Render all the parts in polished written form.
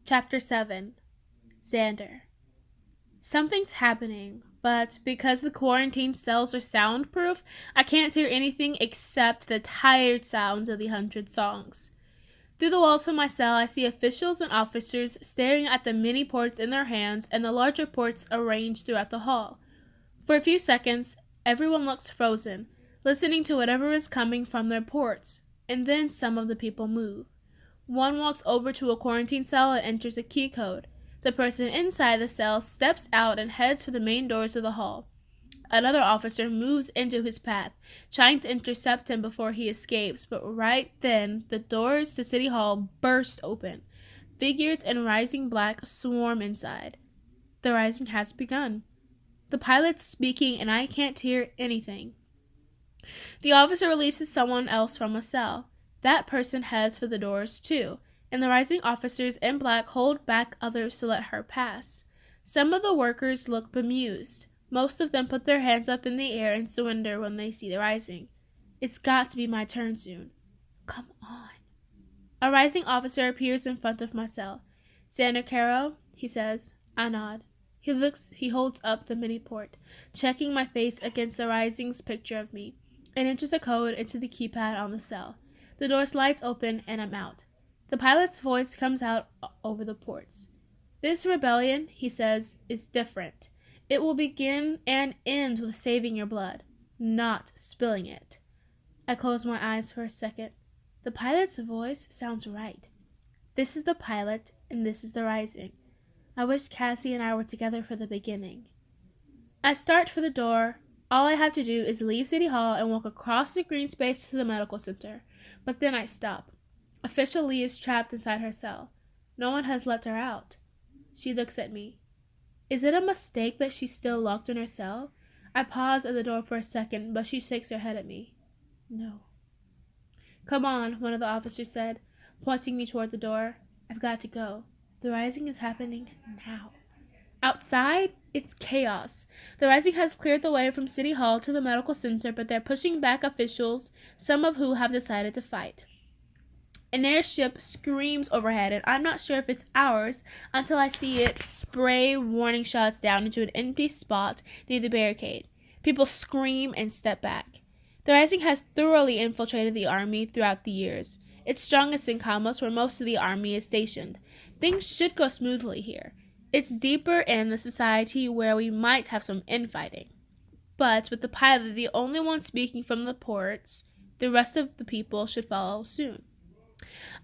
Chapter 7. Xander. Something's happening, but because the quarantine cells are soundproof, I can't hear anything except the tired sounds of the 100 songs. Through the walls of my cell, I see officials and officers staring at the mini ports in their hands and the larger ports arranged throughout the hall. For a few seconds, everyone looks frozen, listening to whatever is coming from their ports, and then some of the people move. One walks over to a quarantine cell and enters a key code. The person inside the cell steps out and heads for the main doors of the hall. Another officer moves into his path, trying to intercept him before he escapes, but right then, the doors to City Hall burst open. Figures in rising black swarm inside. The rising has begun. The pilot's speaking and I can't hear anything. The officer releases someone else from a cell. That person heads for the doors too, and the rising officers in black hold back others to let her pass. Some of the workers look bemused. Most of them put their hands up in the air and surrender when they see the rising. It's got to be my turn soon. Come on. A rising officer appears in front of my cell. Xander Caro, he says. I nod. He holds up the mini port, checking my face against the rising's picture of me, and enters a code into the keypad on the cell. The door slides open and I'm out. The pilot's voice comes out over the ports. This rebellion, he says, is different. It will begin and end with saving your blood, not spilling it. I close my eyes for a second. The pilot's voice sounds right. This is the pilot, and this is the rising. I wish Cassie and I were together for the beginning. I start for the door. All I have to do is leave City Hall and walk across the green space to the medical center. But then I stop. Official Lee is trapped inside her cell. No one has let her out. She looks at me. Is it a mistake that she's still locked in her cell? I pause at the door for a second, but she shakes her head at me. No. Come on, one of the officers said, pointing me toward the door. I've got to go. The rising is happening now. Outside, it's chaos. The rising has cleared the way from City Hall to the medical center, but they're pushing back officials, some of who have decided to fight. An airship screams overhead, and I'm not sure if it's ours until I see it spray warning shots down into an empty spot near the barricade. People scream and step back. The rising has thoroughly infiltrated the army throughout the years. It's strongest in Kamos, where most of the army is stationed. Things should go smoothly here. It's deeper in the society where we might have some infighting. But with the pilot the only one speaking from the ports, the rest of the people should follow soon.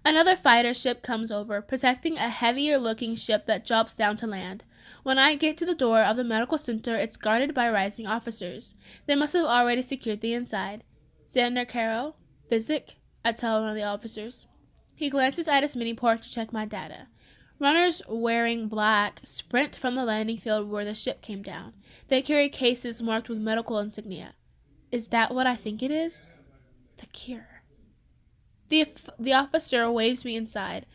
Another fighter ship comes over, protecting a heavier-looking ship that drops down to land. When I get to the door of the medical center, it's guarded by rising officers. They must have already secured the inside. Xander Caro, Physic, I tell one of the officers. He glances at his mini-port to check my data. Runners wearing black sprint from the landing field where the ship came down. They carry cases marked with medical insignia. Is that what I think it is? The cure. The officer waves me inside.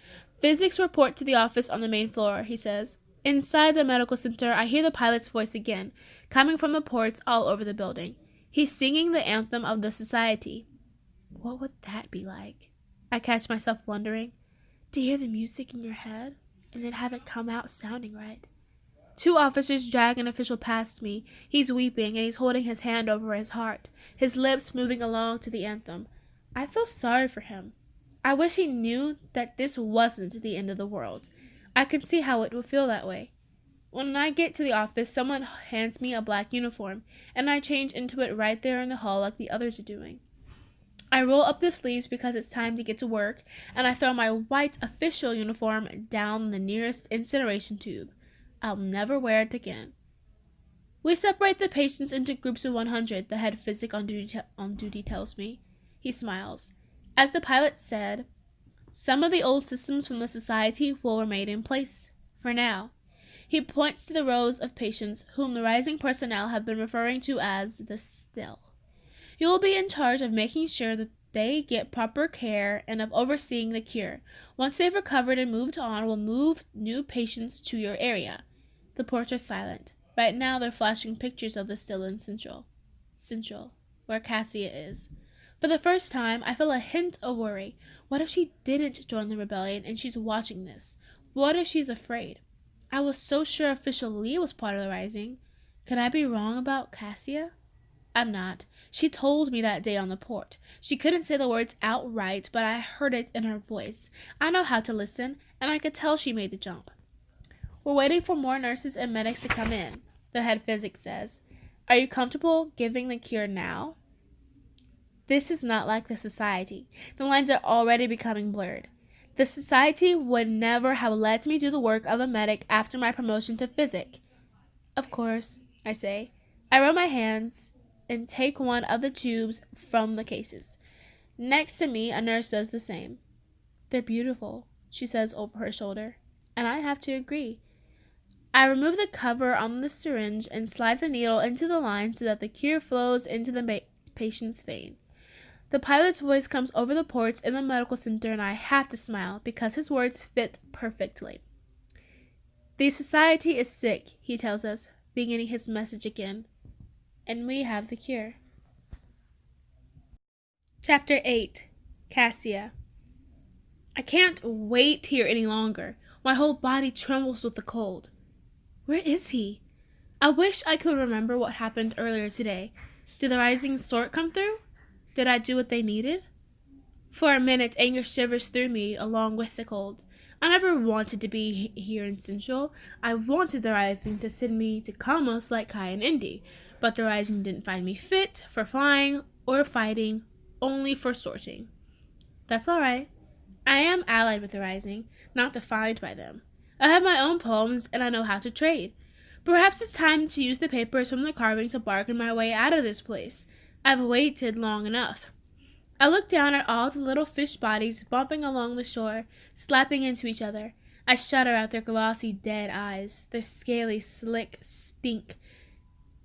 Physics report to the office on the main floor, he says. Inside the medical center, I hear the pilot's voice again, coming from the ports all over the building. He's singing the anthem of the society. What would that be like? I catch myself wondering. To hear the music in your head, and then have it come out sounding right. Two officers drag an official past me. He's weeping, and he's holding his hand over his heart, his lips moving along to the anthem. I feel sorry for him. I wish he knew that this wasn't the end of the world. I can see how it would feel that way. When I get to the office, someone hands me a black uniform, and I change into it right there in the hall like the others are doing. I roll up the sleeves because it's time to get to work, and I throw my white official uniform down the nearest incineration tube. I'll never wear it again. We separate the patients into groups of 100, the head physic on duty tells me. He smiles. As the pilot said, some of the old systems from the society will remain in place for now. He points to the rows of patients whom the rising personnel have been referring to as the still. You will be in charge of making sure that they get proper care and of overseeing the cure. Once they've recovered and moved on, we'll move new patients to your area. The ports are silent. Right now they're flashing pictures of the still in Central, where Cassia is. For the first time, I feel a hint of worry. What if she didn't join the rebellion and she's watching this? What if she's afraid? I was so sure Official Lee was part of the rising. Could I be wrong about Cassia? I'm not. She told me that day on the port. She couldn't say the words outright, but I heard it in her voice. I know how to listen, and I could tell she made the jump. We're waiting for more nurses and medics to come in, the head physics says. Are you comfortable giving the cure now? This is not like the society. The lines are already becoming blurred. The society would never have let me do the work of a medic after my promotion to physic. Of course, I say. I rub my hands and take one of the tubes from the cases. Next to me, a nurse does the same. They're beautiful, she says over her shoulder, and I have to agree. I remove the cover on the syringe and slide the needle into the line so that the cure flows into the patient's vein. The pilot's voice comes over the ports in the medical center, and I have to smile because his words fit perfectly. The society is sick, he tells us, beginning his message again. And we have the cure. Chapter 8. Cassia. I can't wait here any longer. My whole body trembles with the cold. Where is he? I wish I could remember what happened earlier today. Did the rising sort come through? Did I do what they needed? For a minute, anger shivers through me along with the cold. I never wanted to be here in Central. I wanted the rising to send me to Kamos like Kai and Indy, but the rising didn't find me fit for flying or fighting, only for sorting. That's all right. I am allied with the rising, not defined by them. I have my own poems, and I know how to trade. Perhaps it's time to use the papers from the carving to bargain my way out of this place. I've waited long enough. I look down at all the little fish bodies bumping along the shore, slapping into each other. I shudder at their glossy, dead eyes, their scaly, slick stink.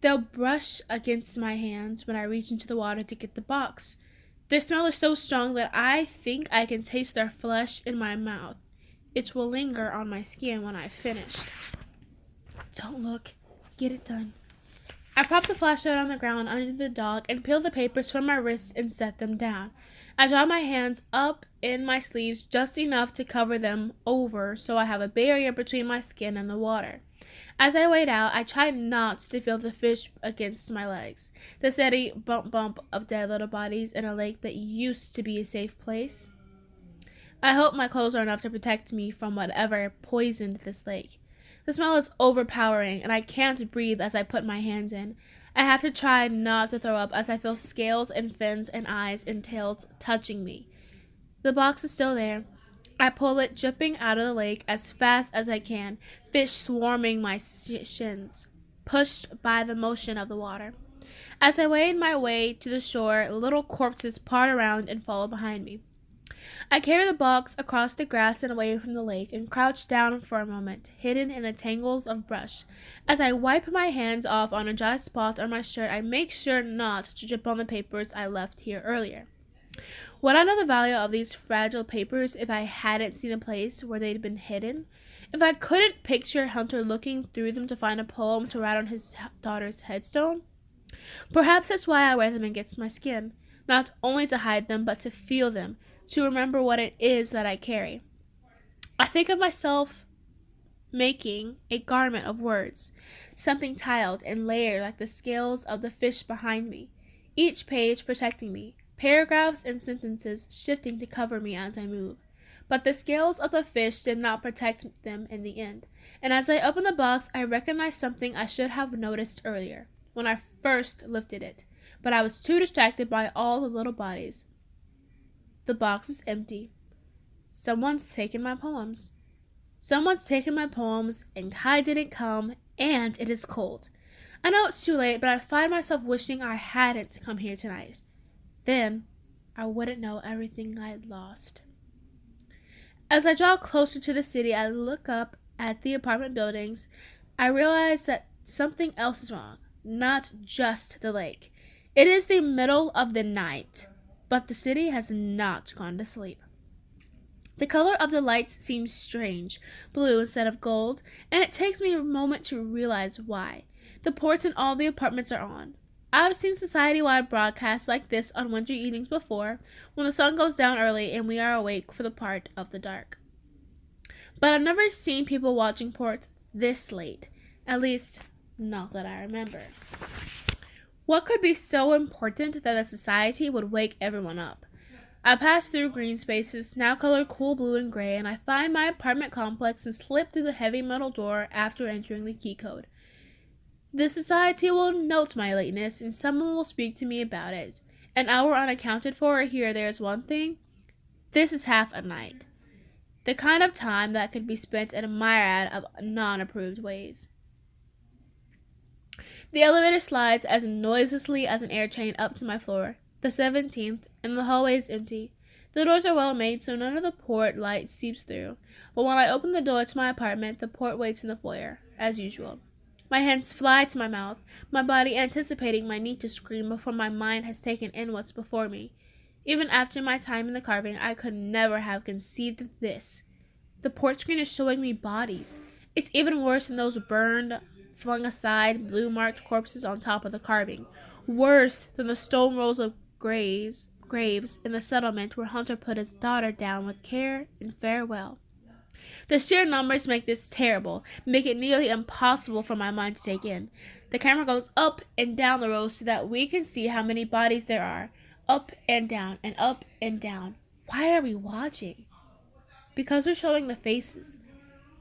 They'll brush against my hands when I reach into the water to get the box. Their smell is so strong that I think I can taste their flesh in my mouth. It will linger on my skin when I've finished. Don't look. Get it done. I prop the flashlight on the ground under the dog and peel the papers from my wrists and set them down. I draw my hands up in my sleeves just enough to cover them over so I have a barrier between my skin and the water. As I wade out, I try not to feel the fish against my legs, the steady bump of dead little bodies in a lake that used to be a safe place. I hope my clothes are enough to protect me from whatever poisoned this lake. The smell is overpowering, and I can't breathe as I put my hands in. I have to try not to throw up as I feel scales and fins and eyes and tails touching me. The box is still there. I pull it, dripping out of the lake as fast as I can, fish swarming my shins, pushed by the motion of the water. As I wade my way to the shore, little corpses part around and follow behind me. I carry the box across the grass and away from the lake and crouch down for a moment, hidden in the tangles of brush. As I wipe my hands off on a dry spot on my shirt, I make sure not to drip on the papers I left here earlier. Would I know the value of these fragile papers if I hadn't seen a place where they'd been hidden? If I couldn't picture Hunter looking through them to find a poem to write on his daughter's headstone? Perhaps that's why I wear them against my skin, not only to hide them, but to feel them, to remember what it is that I carry. I think of myself making a garment of words, something tiled and layered like the scales of the fish behind me, each page protecting me, paragraphs and sentences shifting to cover me as I move. But the scales of the fish did not protect them in the end, and as I open the box, I recognize something I should have noticed earlier, when I first lifted it, but I was too distracted by all the little bodies. The box is empty. Someone's taken my poems. Someone's taken my poems, and Kai didn't come, and it is cold. I know it's too late, but I find myself wishing I hadn't come here tonight. Then, I wouldn't know everything I'd lost. As I draw closer to the city, I look up at the apartment buildings. I realize that something else is wrong, not just the lake. It is the middle of the night. But the city has not gone to sleep. The color of the lights seems strange, blue instead of gold, and it takes me a moment to realize why. The ports in all the apartments are on. I've seen society-wide broadcasts like this on winter evenings before, when the sun goes down early and we are awake for the part of the dark. But I've never seen people watching ports this late. At least, not that I remember. What could be so important that a society would wake everyone up? I pass through green spaces, now colored cool blue and gray, and I find my apartment complex and slip through the heavy metal door after entering the key code. The society will note my lateness, and someone will speak to me about it. An hour unaccounted for here or there is one thing. This is half a night. The kind of time that could be spent in a myriad of non-approved ways. The elevator slides as noiselessly as an air train up to my floor, the 17th, and the hallway is empty. The doors are well made, so none of the port light seeps through. But when I open the door to my apartment, the port waits in the foyer, as usual. My hands fly to my mouth, my body anticipating my need to scream before my mind has taken in what's before me. Even after my time in the carving, I could never have conceived of this. The port screen is showing me bodies. It's even worse than those burned, flung aside, blue-marked corpses on top of the carving. Worse than the stone rolls of graves in the settlement where Hunter put his daughter down with care and farewell. The sheer numbers make this terrible, make it nearly impossible for my mind to take in. The camera goes up and down the rows so that we can see how many bodies there are. Up and down and up and down. Why are we watching? Because we're showing the faces.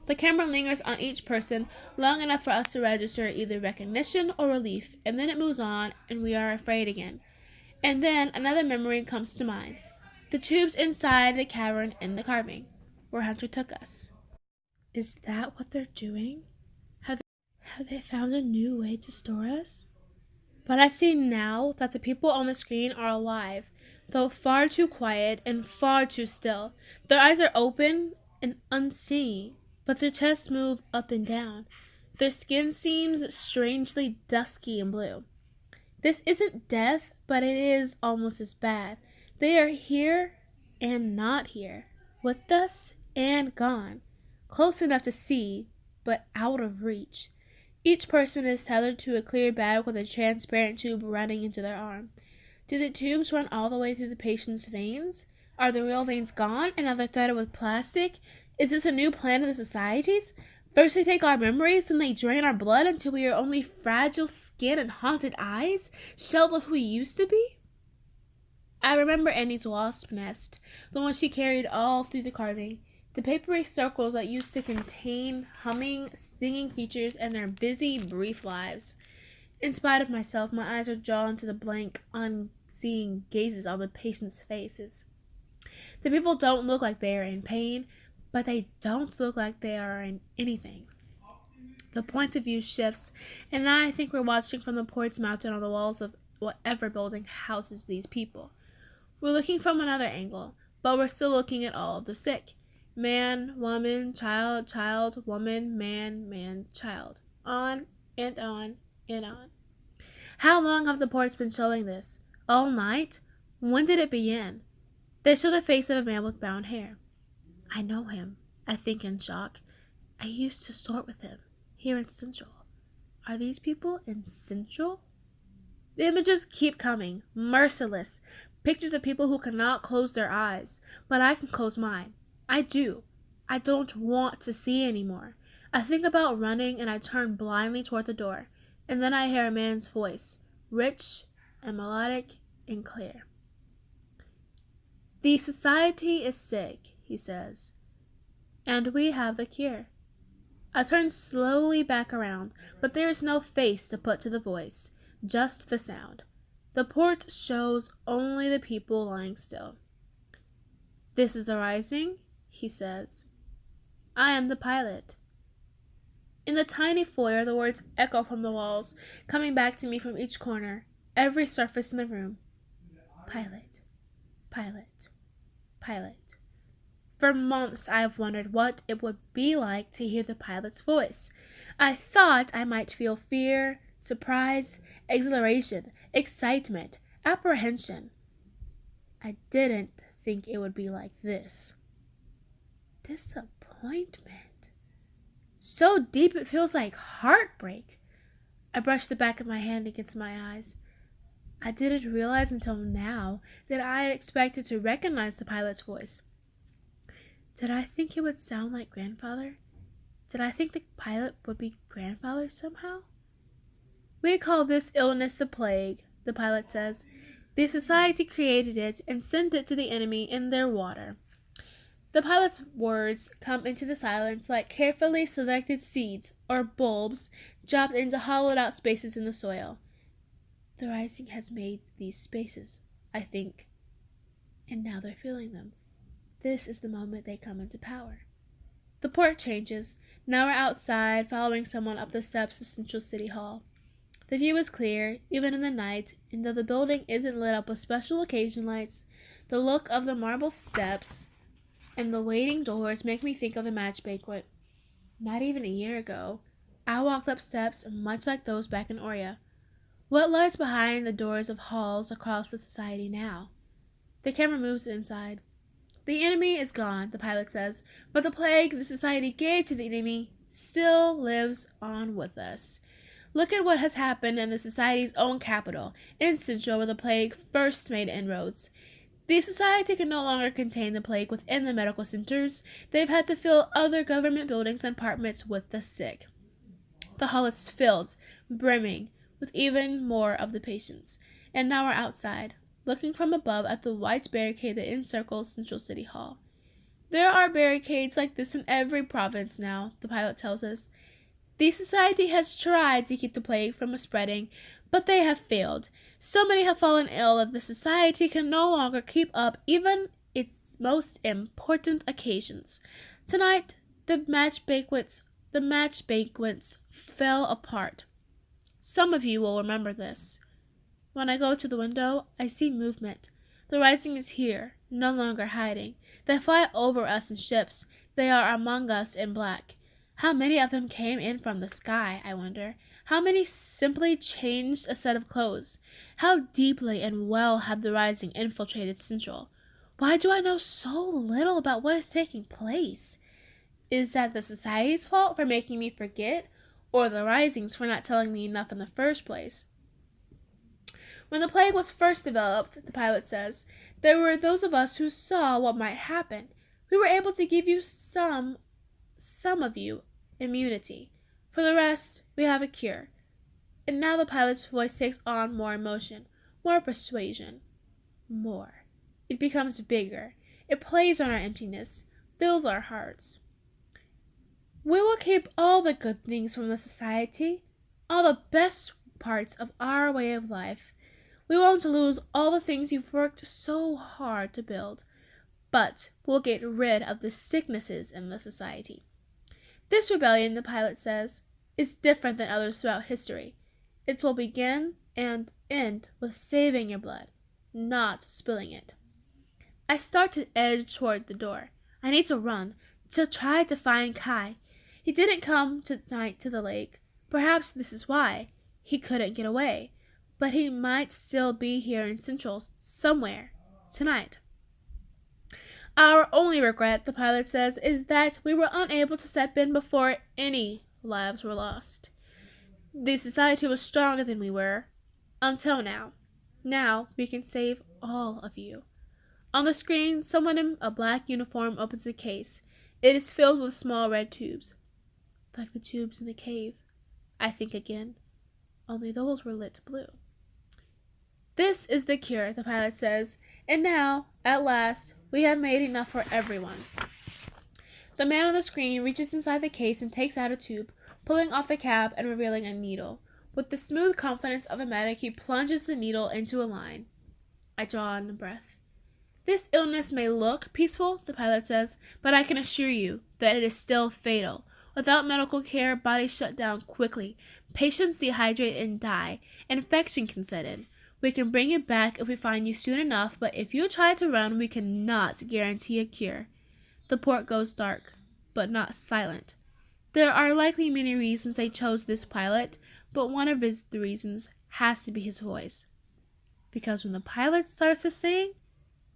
The camera lingers on each person long enough for us to register either recognition or relief, and then it moves on and we are afraid again. And then another memory comes to mind. The tubes inside the cavern in the carving, where Hunter took us. Is that what they're doing? Have they found a new way to store us? But I see now that the people on the screen are alive, though far too quiet and far too still. Their eyes are open and unseeing, but their chests move up and down. Their skin seems strangely dusky and blue. This isn't death, but it is almost as bad. They are here and not here, with us and gone, close enough to see, but out of reach. Each person is tethered to a clear bag with a transparent tube running into their arm. Do the tubes run all the way through the patient's veins? Are the real veins gone and now they're threaded with plastic? Is this a new plan of the societies? First they take our memories, then they drain our blood until we are only fragile skin and haunted eyes, shells of who we used to be? I remember Annie's wasp nest, the one she carried all through the carving. The papery circles that used to contain humming, singing creatures and their busy, brief lives. In spite of myself, my eyes are drawn to the blank, unseeing gazes on the patients' faces. The people don't look like they are in pain, but they don't look like they are in anything. The point of view shifts, and now I think we're watching from the ports mounted on the walls of whatever building houses these people. We're looking from another angle, but we're still looking at all of the sick. Man, woman, child, child, woman, man, child. On and on and on. How long have the ports been showing this? All night? When did it begin? They show the face of a man with brown hair. I know him, I think in shock. I used to sort with him, here in Central. Are these people in Central? The images keep coming, merciless. Pictures of people who cannot close their eyes, but I can close mine. I do. I don't want to see anymore. I think about running and I turn blindly toward the door, and then I hear a man's voice, rich and melodic and clear. The society is sick, he says, and we have the cure. I turn slowly back around, but there is no face to put to the voice, just the sound. The port shows only the people lying still. This is the rising, he says. I am the pilot. In the tiny foyer, the words echo from the walls, coming back to me from each corner, every surface in the room. Pilot, pilot, pilot. For months I have wondered what it would be like to hear the pilot's voice. I thought I might feel fear, surprise, exhilaration, excitement, apprehension. I didn't think it would be like this. Disappointment. So deep it feels like heartbreak. I brush the back of my hand against my eyes. I didn't realize until now that I expected to recognize the pilot's voice. Did I think it would sound like grandfather? Did I think the pilot would be grandfather somehow? We call this illness the plague, the pilot says. The society created it and sent it to the enemy in their water. The pilot's words come into the silence like carefully selected seeds or bulbs dropped into hollowed out spaces in the soil. The rising has made these spaces, I think, and now they're filling them. This is the moment they come into power. The port changes. Now we're outside, following someone up the steps of Central City Hall. The view is clear, even in the night, and though the building isn't lit up with special occasion lights, the look of the marble steps and the waiting doors make me think of the match banquet. Not even a year ago, I walked up steps much like those back in Oria. What lies behind the doors of halls across the society now? The camera moves inside. The enemy is gone, the pilot says, but the plague the society gave to the enemy still lives on with us. Look at what has happened in the society's own capital, in Central, where the plague first made inroads. The society can no longer contain the plague within the medical centers. They've had to fill other government buildings and apartments with the sick. The hall is filled, brimming, with even more of the patients. And now we're outside, looking from above at the white barricade that encircles Central City Hall. There are barricades like this in every province now, the pilot tells us. The society has tried to keep the plague from spreading, but they have failed. So many have fallen ill that the society can no longer keep up even its most important occasions. Tonight, the match banquets fell apart. Some of you will remember this. When I go to the window, I see movement. The rising is here, no longer hiding. They fly over us in ships. They are among us in black. How many of them came in from the sky, I wonder? How many simply changed a set of clothes? How deeply and well had the rising infiltrated Central? Why do I know so little about what is taking place? Is that the society's fault for making me forget, or the rising's for not telling me enough in the first place? When the plague was first developed, the pilot says, there were those of us who saw what might happen. We were able to give you some of you, immunity. For the rest, we have a cure. And now the pilot's voice takes on more emotion, more persuasion. More. It becomes bigger. It plays on our emptiness, fills our hearts. We will keep all the good things from the society, all the best parts of our way of life. We won't lose all the things you've worked so hard to build, but we'll get rid of the sicknesses in the society. This rebellion, the pilot says, is different than others throughout history. It will begin and end with saving your blood, not spilling it. I start to edge toward the door. I need to run, to try to find Kai. He didn't come tonight to the lake. Perhaps this is why. He couldn't get away. But he might still be here in Central somewhere tonight. Our only regret, the pilot says, is that we were unable to step in before any lives were lost. The society was stronger than we were, until now. Now we can save all of you. On the screen, someone in a black uniform opens a case. It is filled with small red tubes. Like the tubes in the cave, I think again. Only those were lit blue. This is the cure, the pilot says, and now, at last, we have made enough for everyone. The man on the screen reaches inside the case and takes out a tube, pulling off the cap and revealing a needle. With the smooth confidence of a medic, he plunges the needle into a line. I draw in a breath. This illness may look peaceful, the pilot says, but I can assure you that it is still fatal. Without medical care, bodies shut down quickly. Patients dehydrate and die. Infection can set in. We can bring it back if we find you soon enough, but if you try to run, we cannot guarantee a cure. The port goes dark, but not silent. There are likely many reasons they chose this pilot, but one of the reasons has to be his voice. Because when the pilot starts to sing,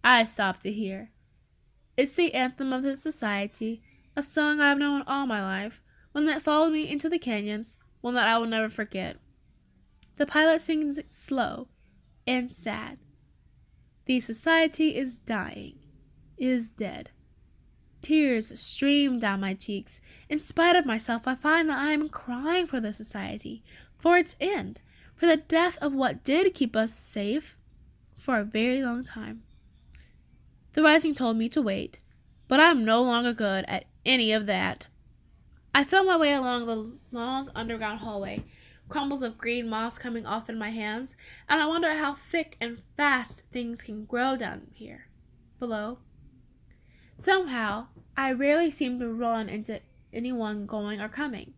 I stop to hear. It's the anthem of the society, a song I've known all my life, one that followed me into the canyons, one that I will never forget. The pilot sings it slow and sad. The society is dying, is dead. Tears stream down my cheeks. In spite of myself, I find that I am crying for the society, for its end, for the death of what did keep us safe for a very long time. The rising told me to wait, but I am no longer good at any of that. I feel my way along the long underground hallway, crumbles of green moss coming off in my hands, and I wonder how thick and fast things can grow down here, below. Somehow, I rarely seem to run into anyone going or coming,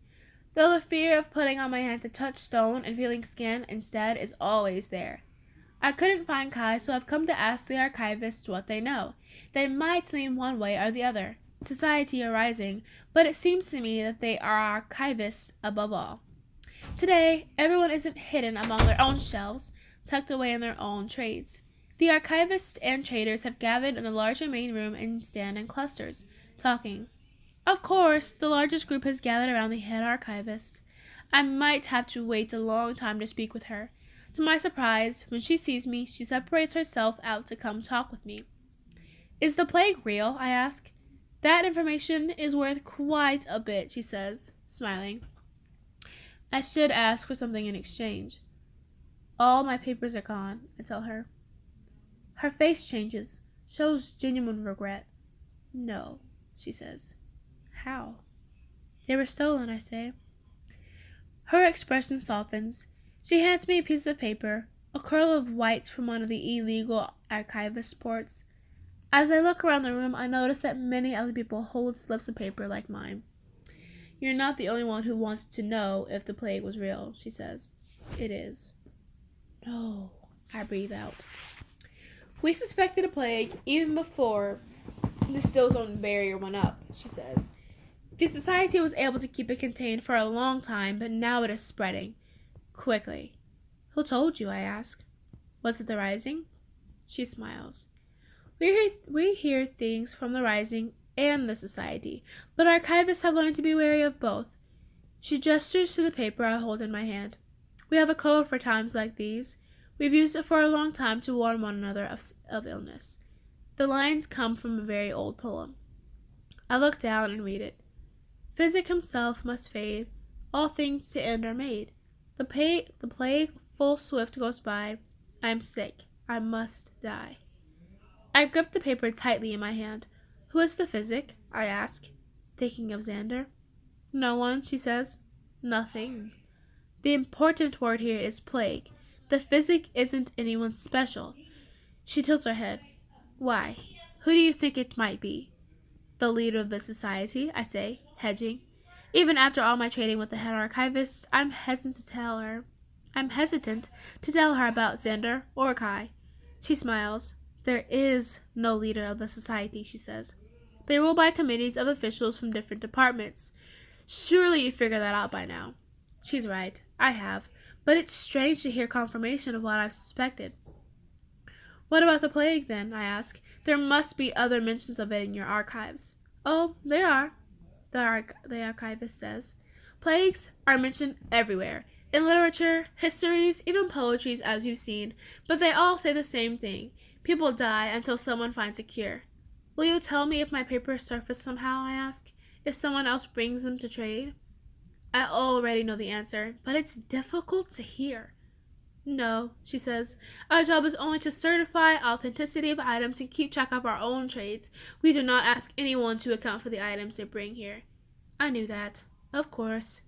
though the fear of putting on my hand to touch stone and feeling skin instead is always there. I couldn't find Kai, so I've come to ask the archivists what they know. They might lean one way or the other, society or rising, but it seems to me that they are archivists above all. Today, everyone isn't hidden among their own shelves, tucked away in their own trades. The archivists and traders have gathered in the larger main room and stand in clusters, talking. Of course, the largest group has gathered around the head archivist. I might have to wait a long time to speak with her. To my surprise, when she sees me, she separates herself out to come talk with me. Is the plague real? I ask. That information is worth quite a bit, she says, smiling. I should ask for something in exchange. All my papers are gone, I tell her. Her face changes, shows genuine regret. No, she says. How? They were stolen, I say. Her expression softens. She hands me a piece of paper, a curl of white from one of the illegal archivist ports. As I look around the room, I notice that many other people hold slips of paper like mine. You're not the only one who wants to know if the plague was real, she says. It is. No, I breathe out. We suspected a plague even before the still zone barrier went up, she says. The society was able to keep it contained for a long time, but now it is spreading. Quickly. Who told you? I ask. Was it the rising? She smiles. We hear things from the rising and the society, but archivists have learned to be wary of both. She gestures to the paper I hold in my hand. We have a code for times like these. We've used it for a long time to warn one another of illness. The lines come from a very old poem. I look down and read it. Physic himself must fade. All things to end are made. The plague full swift goes by. I am sick. I must die. I grip the paper tightly in my hand. Who is the physic? I ask, thinking of Xander. No one, she says. Nothing. The important word here is plague. The physic isn't anyone special. She tilts her head. Why? Who do you think it might be? The leader of the society, I say, hedging. Even after all my trading with the head archivist, I'm hesitant to tell her about Xander or Kai. She smiles. There is no leader of the society, she says. They rule by committees of officials from different departments. Surely you figured that out by now. She's right. I have. But it's strange to hear confirmation of what I've suspected. What about the plague, then? I ask. There must be other mentions of it in your archives. Oh, there are, the archivist says. Plagues are mentioned everywhere. In literature, histories, even poetries, as you've seen. But they all say the same thing. People die until someone finds a cure. Will you tell me if my papers surface somehow, I ask? If someone else brings them to trade? I already know the answer, but it's difficult to hear. No, she says. Our job is only to certify authenticity of items and keep track of our own trades. We do not ask anyone to account for the items they bring here. I knew that. Of course.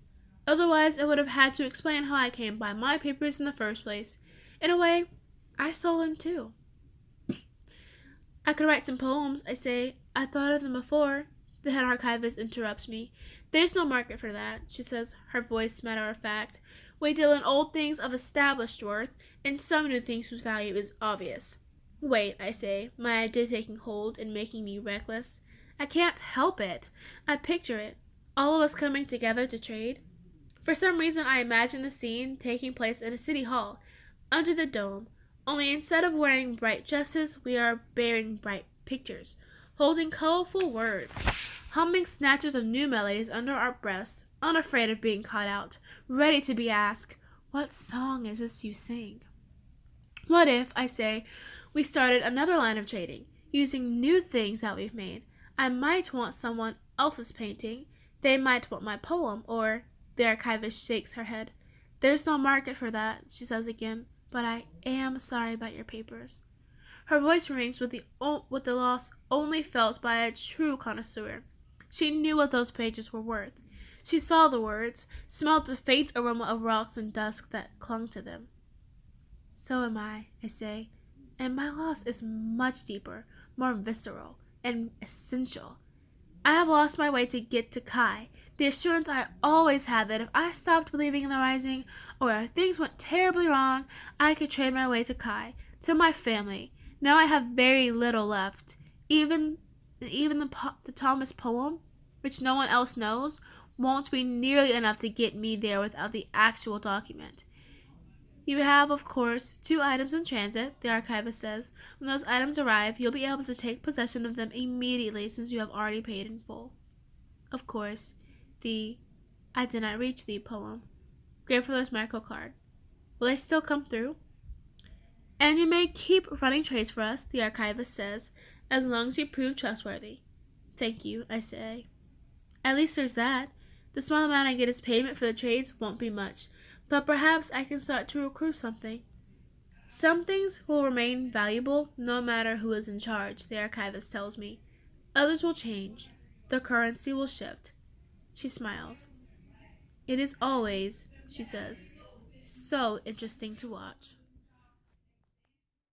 Otherwise, I would have had to explain how I came by my papers in the first place. In a way, I stole them too. I could write some poems, I say. I thought of them before. The head archivist interrupts me. There's no market for that, she says, her voice matter of fact. We deal in old things of established worth, and some new things whose value is obvious. Wait, I say, my idea taking hold and making me reckless. I can't help it. I picture it. All of us coming together to trade. For some reason, I imagine the scene taking place in a city hall, under the dome. Only instead of wearing bright dresses, we are bearing bright pictures, holding colorful words, humming snatches of new melodies under our breaths, unafraid of being caught out, ready to be asked, what song is this you sing? What if, I say, we started another line of trading, using new things that we've made? I might want someone else's painting. They might want my poem, or the archivist shakes her head. There's no market for that, she says again, but I am sorry about your papers. Her voice rings with the loss only felt by a true connoisseur. She knew what those pages were worth. She saw the words, smelled the faint aroma of rocks and dusk that clung to them. So am I say, and my loss is much deeper, more visceral, and essential. I have lost my way to get to Kai, the assurance I always had that if I stopped believing in the rising, or if things went terribly wrong, I could trade my way to Kai, to my family. Now I have very little left. Even the Thomas poem, which no one else knows, won't be nearly enough to get me there without the actual document. You have, of course, 2 items in transit, the archivist says. When those items arrive, you'll be able to take possession of them immediately since you have already paid in full. Of course, the I Did Not Reach Thee poem. Grandfather's micro card. Will they still come through? And you may keep running trades for us, the archivist says, as long as you prove trustworthy. Thank you, I say. At least there's that. The small amount I get as payment for the trades won't be much, but perhaps I can start to accrue something. Some things will remain valuable no matter who is in charge, the archivist tells me. Others will change. The currency will shift. She smiles. It is always, she says, so interesting to watch.